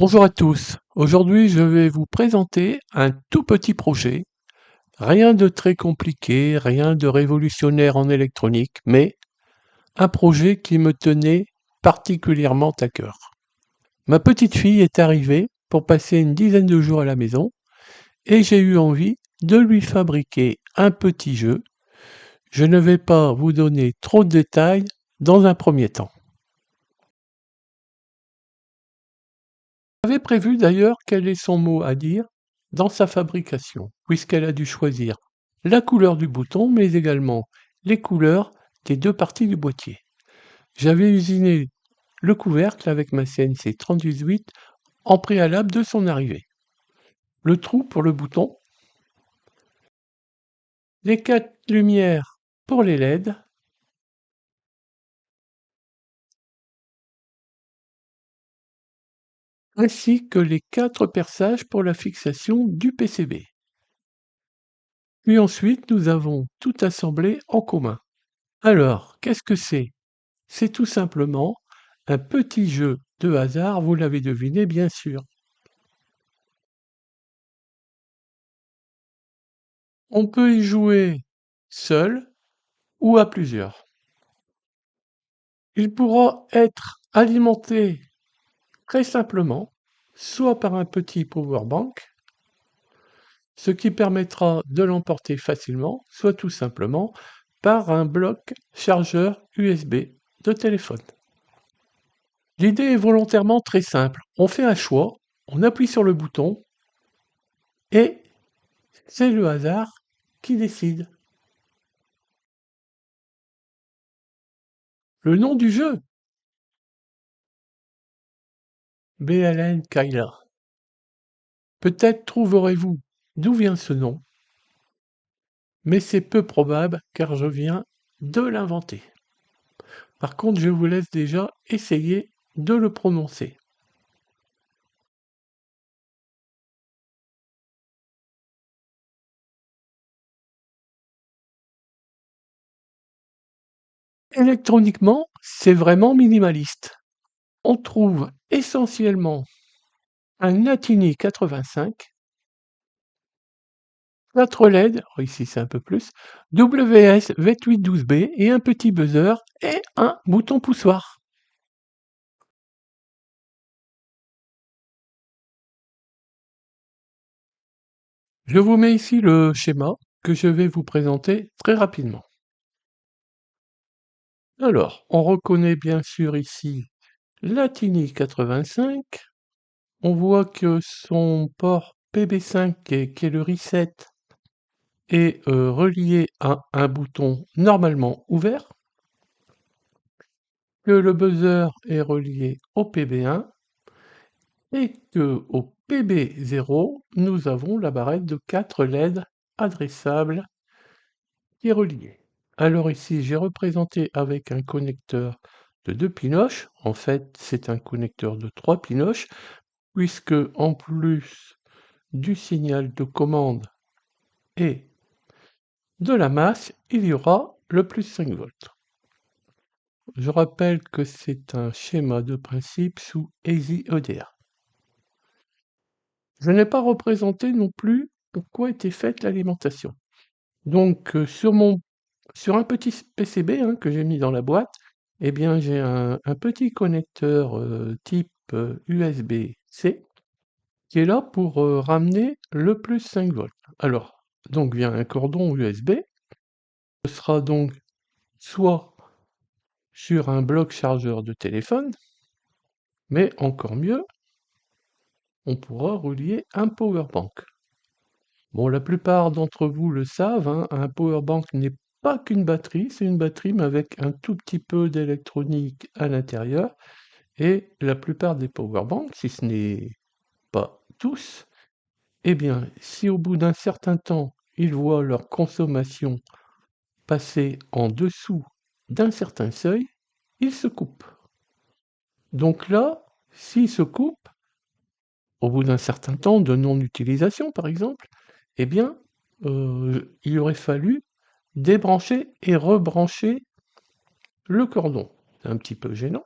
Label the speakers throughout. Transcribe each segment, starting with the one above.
Speaker 1: Bonjour à tous. Aujourd'hui, je vais vous présenter un tout petit projet. Rien de très compliqué, rien de révolutionnaire en électronique, mais un projet qui me tenait particulièrement à cœur. Ma petite fille est arrivée pour passer une dizaine de jours à la maison et j'ai eu envie de lui fabriquer un petit jeu. Je ne vais pas vous donner trop de détails dans un premier temps. J'avais prévu d'ailleurs qu'elle ait son mot à dire dans sa fabrication, puisqu'elle a dû choisir la couleur du bouton, mais également les couleurs des deux parties du boîtier. J'avais usiné le couvercle avec ma CNC 318 en préalable de son arrivée. Le trou pour le bouton, les 4 lumières pour les LED, ainsi que les 4 perçages pour la fixation du PCB. Puis ensuite, nous avons tout assemblé en commun. Alors, qu'est-ce que c'est? C'est tout simplement un petit jeu de hasard, vous l'avez deviné bien sûr. On peut y jouer seul ou à plusieurs. Il pourra être alimenté très simplement, soit par un petit power bank, ce qui permettra de l'emporter facilement, soit tout simplement par un bloc chargeur USB de téléphone. L'idée est volontairement très simple. On fait un choix, on appuie sur le bouton et c'est le hasard qui décide. Le nom du jeu? BLN Kyla. Peut-être trouverez-vous d'où vient ce nom, mais c'est peu probable car je viens de l'inventer. Par contre, je vous laisse déjà essayer de le prononcer. Électroniquement, c'est vraiment minimaliste. On trouve essentiellement un Atini 85, 4 LED, ici c'est un peu plus, WS 2812B et un petit buzzer et un bouton poussoir. Je vous mets ici le schéma que je vais vous présenter très rapidement. Alors, on reconnaît bien sûr ici l'Atini 85. On voit que son port PB5, qui est le reset, est relié à un bouton normalement ouvert, que le buzzer est relié au PB1 et que au PB0, nous avons la barrette de 4 LED adressables qui est reliée. Alors ici, j'ai représenté avec un connecteur de 2 pinoches. En fait, c'est un connecteur de 3 pinoches, puisque en plus du signal de commande et de la masse, il y aura le plus 5 volts. Je rappelle que c'est un schéma de principe sous EASY EDR. Je n'ai pas représenté non plus pourquoi était faite l'alimentation. Donc sur un petit PCB que j'ai mis dans la boîte, eh bien j'ai un petit connecteur type USB-C qui est là pour ramener le plus 5 volts. Alors, donc via un cordon USB, ce sera donc soit sur un bloc chargeur de téléphone, mais encore mieux, on pourra relier un power bank. Bon, la plupart d'entre vous le savent, un power bank n'est pas qu'une batterie, c'est une batterie mais avec un tout petit peu d'électronique à l'intérieur. Et la plupart des power banks, si ce n'est pas tous, eh bien, si au bout d'un certain temps, ils voient leur consommation passer en dessous d'un certain seuil, ils se coupent. Donc là, s'ils se coupent, au bout d'un certain temps de non-utilisation par exemple, eh bien, il aurait fallu débrancher et rebrancher le cordon. C'est un petit peu gênant.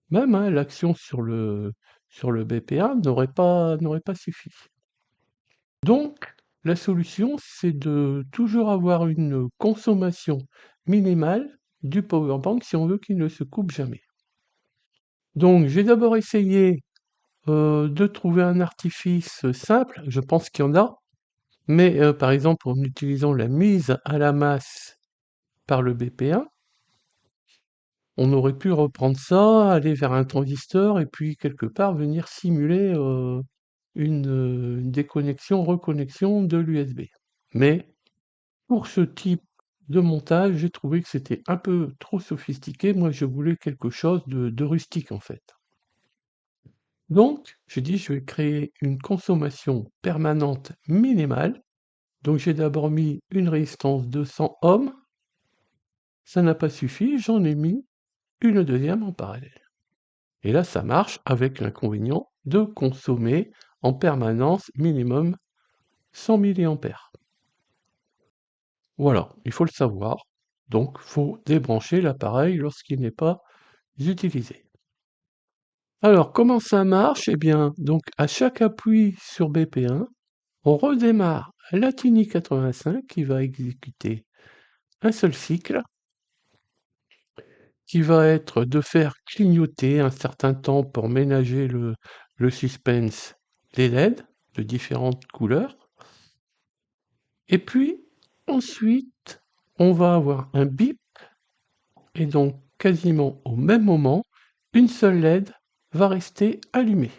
Speaker 1: Même l'action sur le sur le BPA n'aurait pas suffi. Donc, la solution, c'est de toujours avoir une consommation minimale du powerbank si on veut qu'il ne se coupe jamais. Donc, j'ai d'abord essayé de trouver un artifice simple, je pense qu'il y en a, mais par exemple en utilisant la mise à la masse par le BPA, on aurait pu reprendre ça, aller vers un transistor et puis quelque part venir simuler une déconnexion, reconnexion de l'USB. Mais pour ce type de montage, j'ai trouvé que c'était un peu trop sophistiqué. Moi, je voulais quelque chose de rustique en fait. Donc, j'ai dit, je vais créer une consommation permanente minimale. Donc, j'ai d'abord mis une résistance de 100 ohms. Ça n'a pas suffi, j'en ai mis une deuxième en parallèle. Et là, ça marche avec l'inconvénient de consommer en permanence minimum 100 mA. Voilà, il faut le savoir. Donc, il faut débrancher l'appareil lorsqu'il n'est pas utilisé. Alors, comment ça marche? Eh bien, donc à chaque appui sur BP1, on redémarre la Tiny 85 qui va exécuter un seul cycle, qui va être de faire clignoter un certain temps pour ménager le suspense les LED de différentes couleurs. Et puis, ensuite, on va avoir un bip, et donc quasiment au même moment, une seule LED va rester allumée,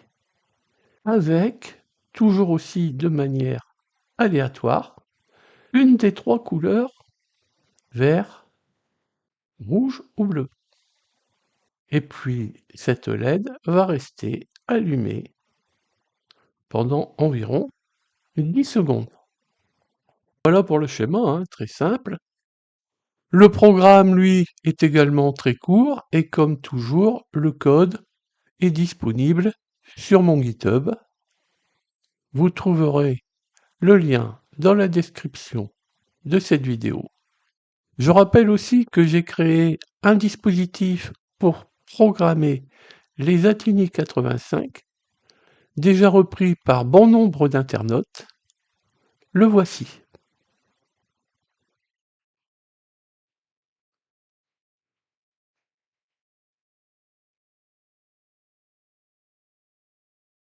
Speaker 1: avec, toujours aussi de manière aléatoire, une des trois couleurs, vert, rouge ou bleu. Et puis, cette LED va rester allumée pendant environ 10 secondes. Voilà pour le schéma, hein, très simple. Le programme, lui, est également très court et comme toujours, le code est disponible sur mon GitHub. Vous trouverez le lien dans la description de cette vidéo. Je rappelle aussi que j'ai créé un dispositif pour programmer les Atini 85, déjà repris par bon nombre d'internautes. Le voici.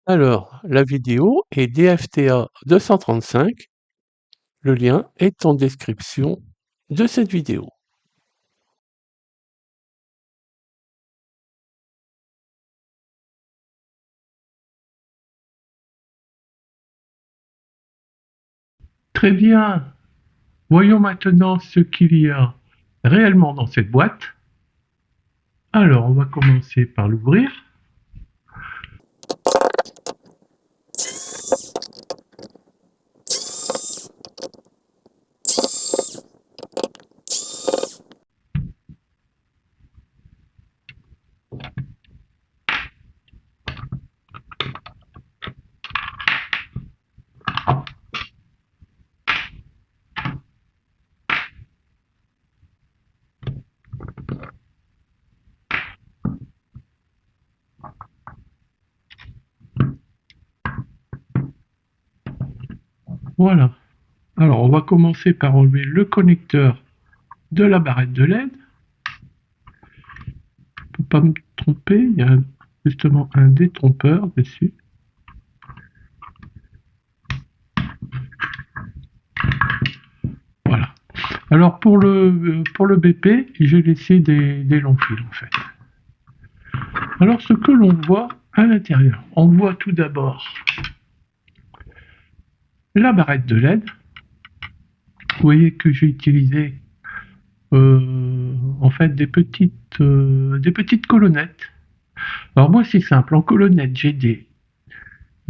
Speaker 1: Alors, la vidéo est DFTA 235. Le lien est en description de cette vidéo. Très bien. Voyons maintenant ce qu'il y a réellement dans cette boîte. Alors, on va commencer par l'ouvrir. Voilà. Alors, on va commencer par enlever le connecteur de la barrette de LED. Pour pas me tromper, il y a justement un détrompeur dessus. Voilà. Alors pour le BP, j'ai laissé des longs fils en fait. Alors ce que l'on voit à l'intérieur, on voit tout d'abord la barrette de LED. Vous voyez que j'ai utilisé en fait des petites colonnettes. Alors moi c'est simple, en colonnettes j'ai des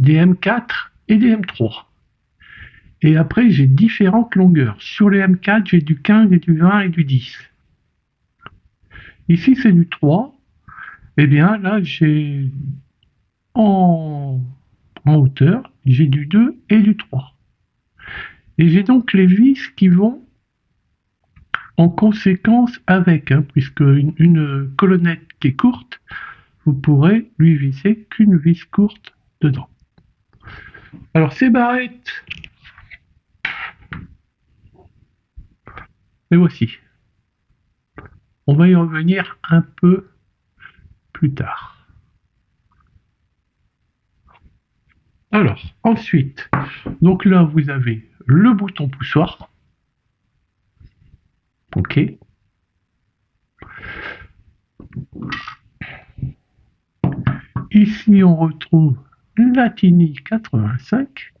Speaker 1: M4 et des M3. Et après j'ai différentes longueurs. Sur les M4 j'ai du 15 et du 20 et du 10. Ici c'est du 3. Et bien là j'ai en hauteur, j'ai du 2 et du 3. Et j'ai donc les vis qui vont en conséquence avec, puisque une colonnette qui est courte vous pourrez lui visser qu'une vis courte dedans. Alors ces barrettes, les voici. On va y revenir un peu plus tard. Alors, ensuite, donc là, vous avez le bouton poussoir. OK. Ici, on retrouve la Tiny 85.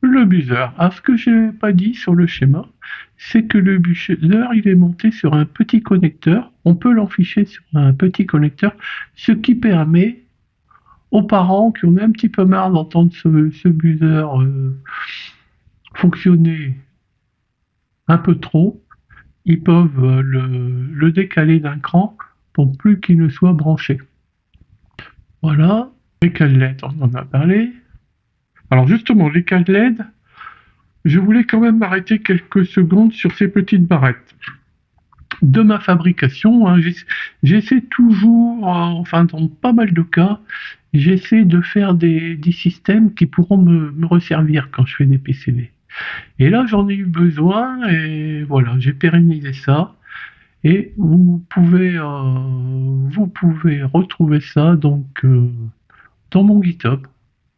Speaker 1: Le buzzer. Alors, ce que je n'ai pas dit sur le schéma, c'est que le buzzer, il est monté sur un petit connecteur. On peut l'enficher sur un petit connecteur, ce qui permet aux parents qui ont un petit peu marre d'entendre ce buzzer fonctionner un peu trop, ils peuvent le décaler d'un cran pour plus qu'il ne soit branché. Voilà, les cales LED, on en a parlé. Alors justement, les cales LED, je voulais quand même m'arrêter quelques secondes sur ces petites barrettes. De ma fabrication, hein, j'essaie toujours, enfin dans pas mal de cas, j'essaie de faire des systèmes qui pourront me resservir quand je fais des PCB. Et là, j'en ai eu besoin et voilà, j'ai pérennisé ça. Et vous pouvez retrouver ça donc dans mon GitHub.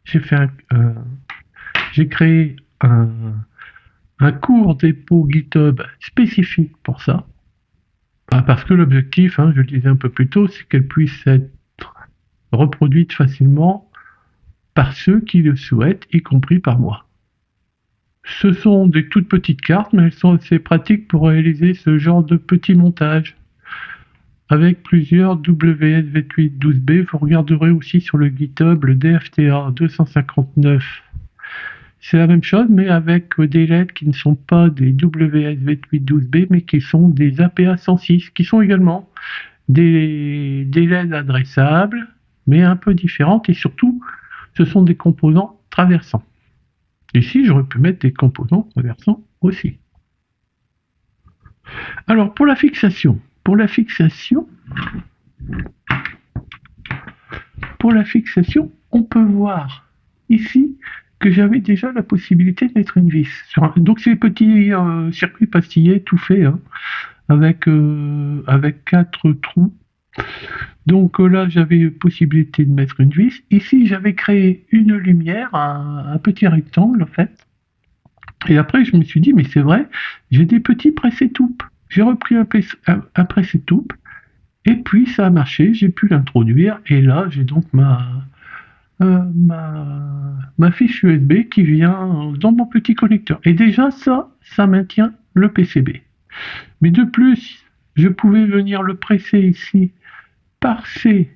Speaker 1: J'ai créé un cours dépôt GitHub spécifique pour ça. Parce que l'objectif, je le disais un peu plus tôt, c'est qu'elle puisse être reproduite facilement par ceux qui le souhaitent, y compris par moi. Ce sont des toutes petites cartes, mais elles sont assez pratiques pour réaliser ce genre de petits montages. Avec plusieurs WS2812B, vous regarderez aussi sur le GitHub le DFTA 259. C'est la même chose, mais avec des LED qui ne sont pas des WS2812B, mais qui sont des APA 106, qui sont également des LED adressables, mais un peu différentes, et surtout, ce sont des composants traversants. Ici, j'aurais pu mettre des composants traversants aussi. Alors, pour la fixation, on peut voir ici que j'avais déjà la possibilité de mettre une vis. Donc, c'est des petits circuits pastillés, tout fait, avec 4 trous. Donc là, j'avais possibilité de mettre une vis. Ici, j'avais créé une lumière, un petit rectangle, en fait. Et après, je me suis dit, mais c'est vrai, j'ai des petits presse-étoupes. J'ai repris un presse-étoupe, et puis ça a marché, j'ai pu l'introduire, et là, j'ai donc ma fiche USB qui vient dans mon petit connecteur. Et déjà, ça maintient le PCB. Mais de plus, je pouvais venir le presser ici par ces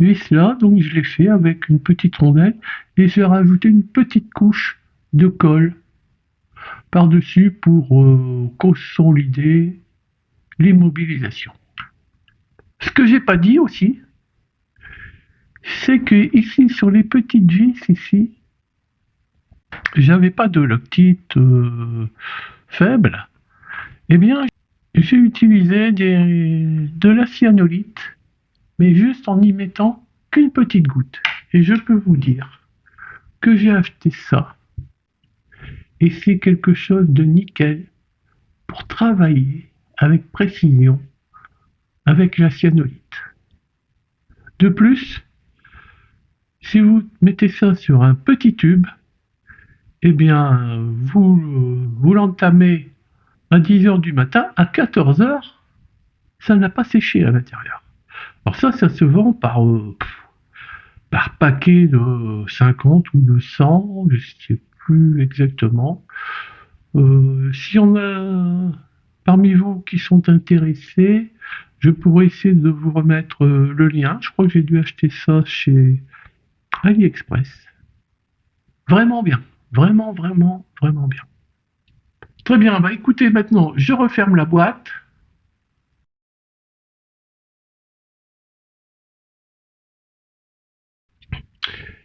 Speaker 1: vis-là, donc je l'ai fait avec une petite rondelle, et j'ai rajouté une petite couche de colle par-dessus pour consolider l'immobilisation. Ce que j'ai pas dit aussi, c'est que ici sur les petites vis ici, j'avais pas de loctite faible. Eh bien, j'ai utilisé de la cyanolite, mais juste en y mettant qu'une petite goutte. Et je peux vous dire que j'ai acheté ça, et c'est quelque chose de nickel pour travailler avec précision avec la cyanolite. De plus, si vous mettez ça sur un petit tube, eh bien, vous l'entamez à 10h du matin, à 14h, ça n'a pas séché à l'intérieur. Alors ça se vend par paquet de 50 ou de 100, je ne sais plus exactement. Si on a parmi vous qui sont intéressés, je pourrais essayer de vous remettre le lien. Je crois que j'ai dû acheter ça chez AliExpress. Vraiment bien. Vraiment, vraiment, vraiment bien. Très bien. Bah écoutez, maintenant, je referme la boîte.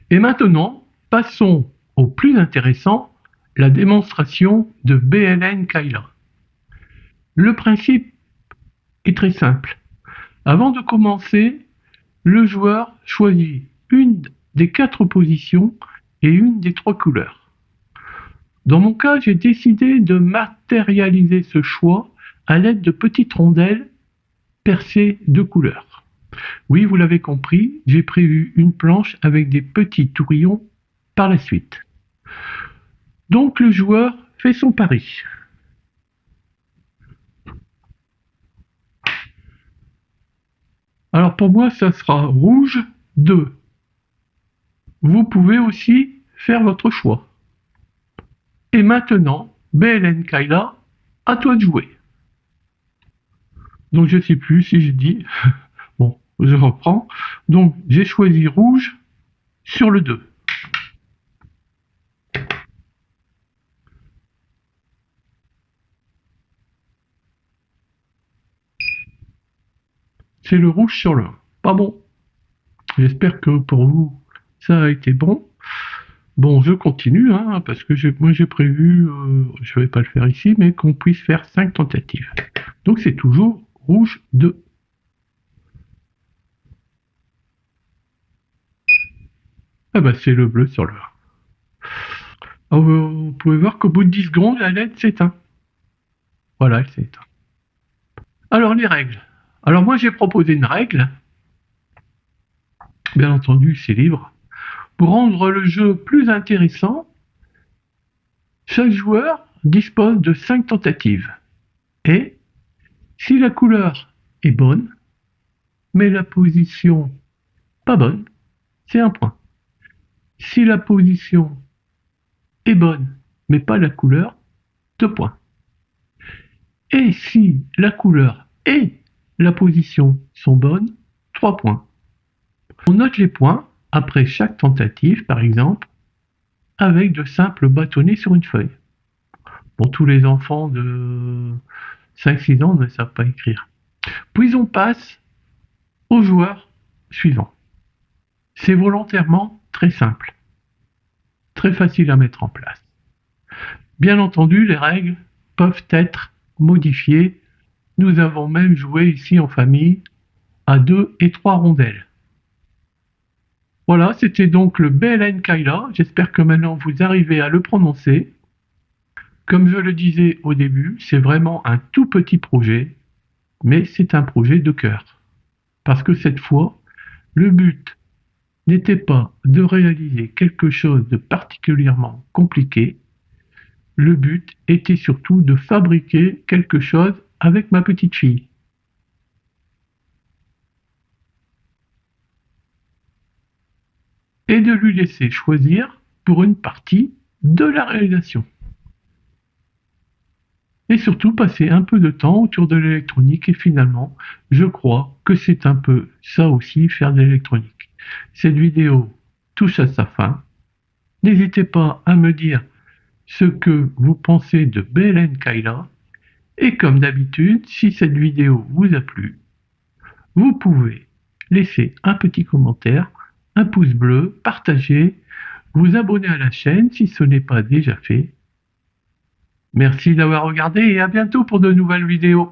Speaker 1: Et maintenant, passons au plus intéressant, la démonstration de BLN Kyla. Le principe est très simple. Avant de commencer, le joueur choisit une des 4 positions et une des 3 couleurs. Dans mon cas, j'ai décidé de matérialiser ce choix à l'aide de petites rondelles percées de couleurs. Oui, vous l'avez compris, j'ai prévu une planche avec des petits tourillons par la suite. Donc le joueur fait son pari. Alors pour moi, ça sera rouge 2. Vous pouvez aussi faire votre choix. Et maintenant, BLN Kayla, à toi de jouer. Donc je ne sais plus si je dis. Bon, je reprends. Donc j'ai choisi rouge sur le 2. C'est le rouge sur le 1. Pas bon. J'espère que pour vous, ça a été bon. Bon, je continue, hein, parce que moi j'ai prévu, je ne vais pas le faire ici, mais qu'on puisse faire 5 tentatives. Donc c'est toujours rouge 2. Ah bah c'est le bleu sur le 1. Alors, vous pouvez voir qu'au bout de 10 secondes, la LED s'éteint. Voilà, elle s'éteint. Alors les règles. Alors moi j'ai proposé une règle. Bien entendu, c'est libre. Pour rendre le jeu plus intéressant, chaque joueur dispose de 5 tentatives. Et si la couleur est bonne, mais la position pas bonne, c'est 1 point. Si la position est bonne, mais pas la couleur, 2 points. Et si la couleur et la position sont bonnes, 3 points. On note les points après chaque tentative, par exemple, avec de simples bâtonnets sur une feuille. Bon, tous les enfants de 5-6 ans ne savent pas écrire. Puis on passe au joueur suivant. C'est volontairement très simple, très facile à mettre en place. Bien entendu, les règles peuvent être modifiées. Nous avons même joué ici en famille à 2 et 3 rondelles. Voilà, c'était donc le BLN Kayla. J'espère que maintenant vous arrivez à le prononcer. Comme je le disais au début, c'est vraiment un tout petit projet, mais c'est un projet de cœur. Parce que cette fois, le but n'était pas de réaliser quelque chose de particulièrement compliqué, le but était surtout de fabriquer quelque chose avec ma petite fille. Et de lui laisser choisir pour une partie de la réalisation. Et surtout passer un peu de temps autour de l'électronique et finalement, je crois que c'est un peu ça aussi, faire de l'électronique. Cette vidéo touche à sa fin. N'hésitez pas à me dire ce que vous pensez de BLN Kayla et comme d'habitude, si cette vidéo vous a plu, vous pouvez laisser un petit commentaire, un pouce bleu, partager, vous abonner à la chaîne si ce n'est pas déjà fait. Merci d'avoir regardé et à bientôt pour de nouvelles vidéos.